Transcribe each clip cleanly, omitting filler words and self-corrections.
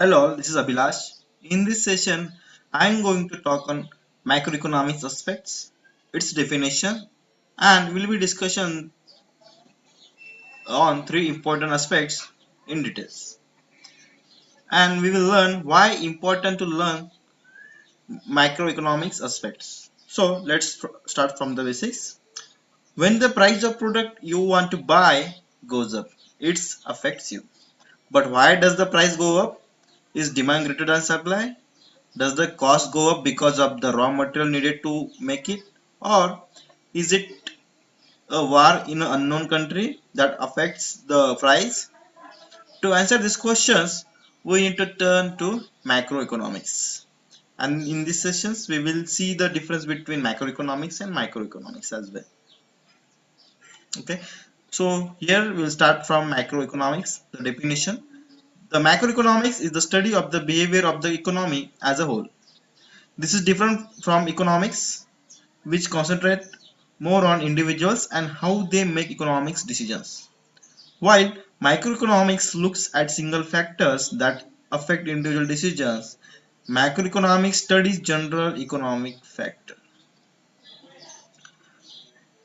Hello, this is Abhilash. In this session, I am going to talk on macroeconomics aspects, its definition, and will be discussion on three important aspects in details. And we will learn why important to learn macroeconomics aspects. So let's start from the basics. When the price of product you want to buy goes up, it affects you. But why does the price go up? Is demand greater than supply? Does the cost go up because of the raw material needed to make it? Or is it a war in an unknown country that affects the price? To answer these questions, we need to turn to macroeconomics. And in these sessions, we will see the difference between macroeconomics and microeconomics as well. Okay, so here we'll start from macroeconomics, the definition. The macroeconomics is the study of the behavior of the economy as a whole. This is different from economics, which concentrate more on individuals and how they make economics decisions. While microeconomics looks at single factors that affect individual decisions, macroeconomics studies general economic factors.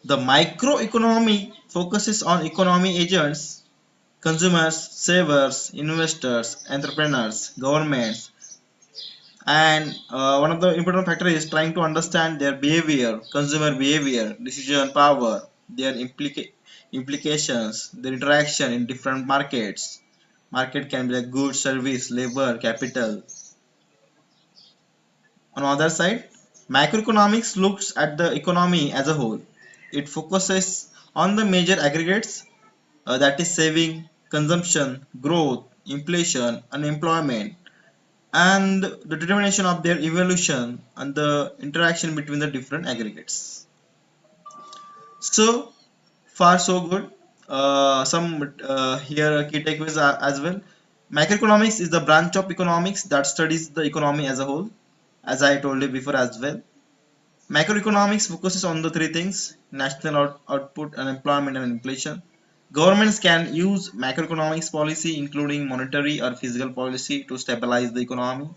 The microeconomy focuses on economy agents, consumers, savers, investors, entrepreneurs, governments, and one of the important factors is trying to understand their behavior, consumer behavior, decision power, their implications, their interaction in different markets. Market can be like goods, service, labor, capital. On the other side, macroeconomics looks at the economy as a whole. It focuses on the major aggregates, that is saving, consumption, growth, inflation, unemployment, and the determination of their evolution and the interaction between the different aggregates. So far so good. Some here key takeaways are as well. Macroeconomics is the branch of economics that studies the economy as a whole, as I told you before as well. Macroeconomics focuses on the three things: national output, unemployment, and inflation. Governments can use macroeconomics policy, including monetary or fiscal policy, to stabilize the economy.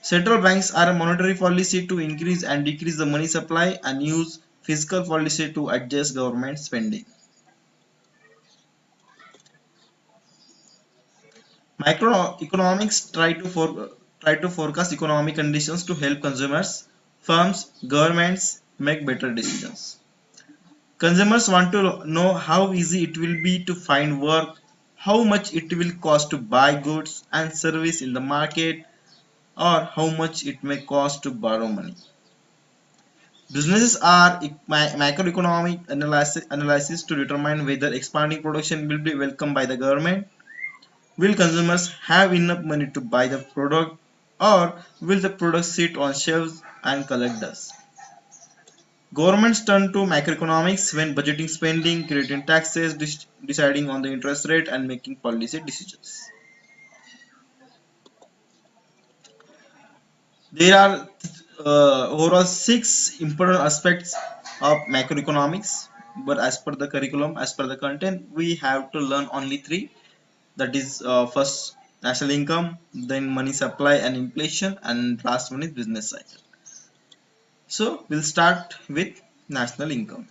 Central banks are a monetary policy to increase and decrease the money supply and use fiscal policy to adjust government spending. Microeconomics try to forecast economic conditions to help consumers, firms, governments make better decisions. Consumers want to know how easy it will be to find work, how much it will cost to buy goods and service in the market, or how much it may cost to borrow money. Businesses are macroeconomic analysis to determine whether expanding production will be welcomed by the government. Will consumers have enough money to buy the product, or will the product sit on shelves and collect dust? Governments turn to macroeconomics when budgeting spending, creating taxes, deciding on the interest rate, and making policy decisions. There are overall six important aspects of macroeconomics, but as per the curriculum, as per the content, we have to learn only three. That is first national income, then money supply and inflation, and last one is business cycle. So we'll start with national income.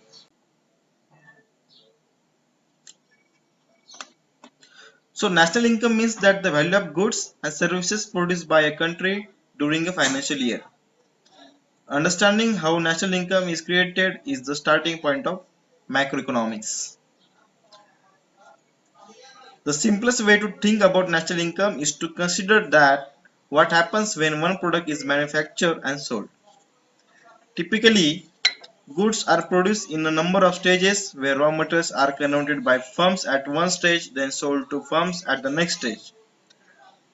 So national income means that the value of goods and services produced by a country during a financial year. Understanding how national income is created is the starting point of macroeconomics. The simplest way to think about national income is to consider that what happens when one product is manufactured and sold. Typically, goods are produced in a number of stages where raw materials are converted by firms at one stage, then sold to firms at the next stage.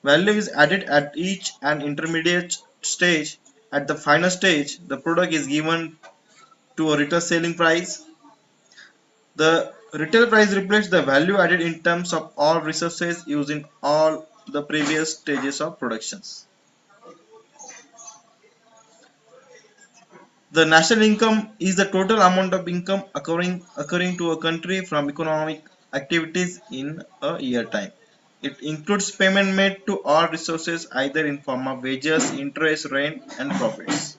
Value is added at each and intermediate stage. At the final stage, the product is given to a retail selling price. The retail price reflects the value added in terms of all resources used in all the previous stages of productions. The national income is the total amount of income occurring to a country from economic activities in a year time. It includes payment made to all resources either in form of wages, interest, rent, and profits.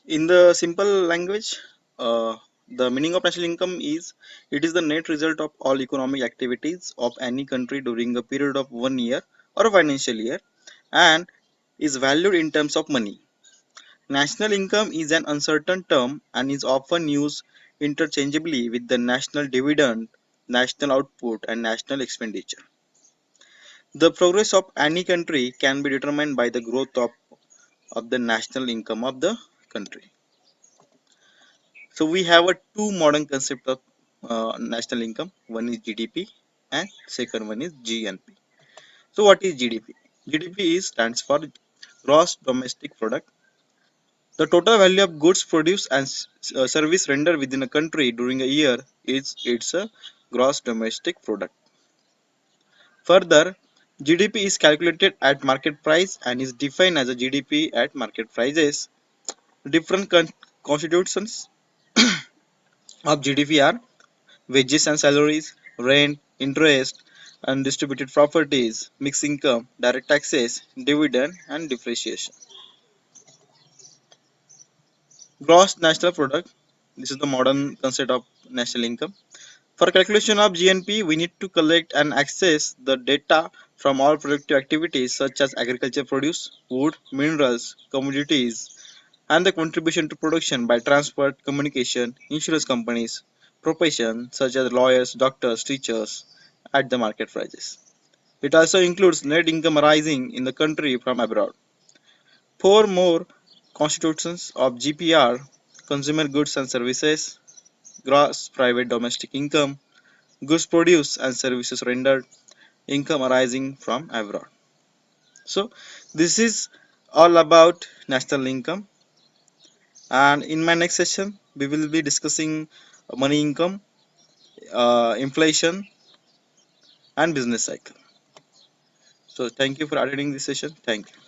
In the simple language, the meaning of national income is it is the net result of all economic activities of any country during a period of 1 year or a financial year and is valued in terms of money. National income is an uncertain term and is often used interchangeably with the national dividend, national output, and national expenditure. The progress of any country can be determined by the growth of the national income of the country. So we have a two modern concept of national income. One is GDP and second one is GNP. So what is GDP? GDP is stands for gross domestic product. The total value of goods produced and service rendered within a country during a year is its gross domestic product. Further, GDP is calculated at market price and is defined as a GDP at market prices. Different constitutions of GDP are wages and salaries, rent, interest, undistributed properties, mixed income, direct taxes, dividend, and depreciation. Gross national product. This is the modern concept of national income. For calculation of GNP, we need to collect and access the data from all productive activities such as agriculture produce, wood, minerals, commodities, and the contribution to production by transport, communication, insurance companies, profession such as lawyers, doctors, teachers at the market prices. It also includes net income arising in the country from abroad. Four more constitutions of GPR: consumer goods and services, gross private domestic income, goods produced and services rendered, income arising from abroad. So this is all about national income, and in my next session we will be discussing money income, inflation, and business cycle. So thank you for attending this session. Thank you.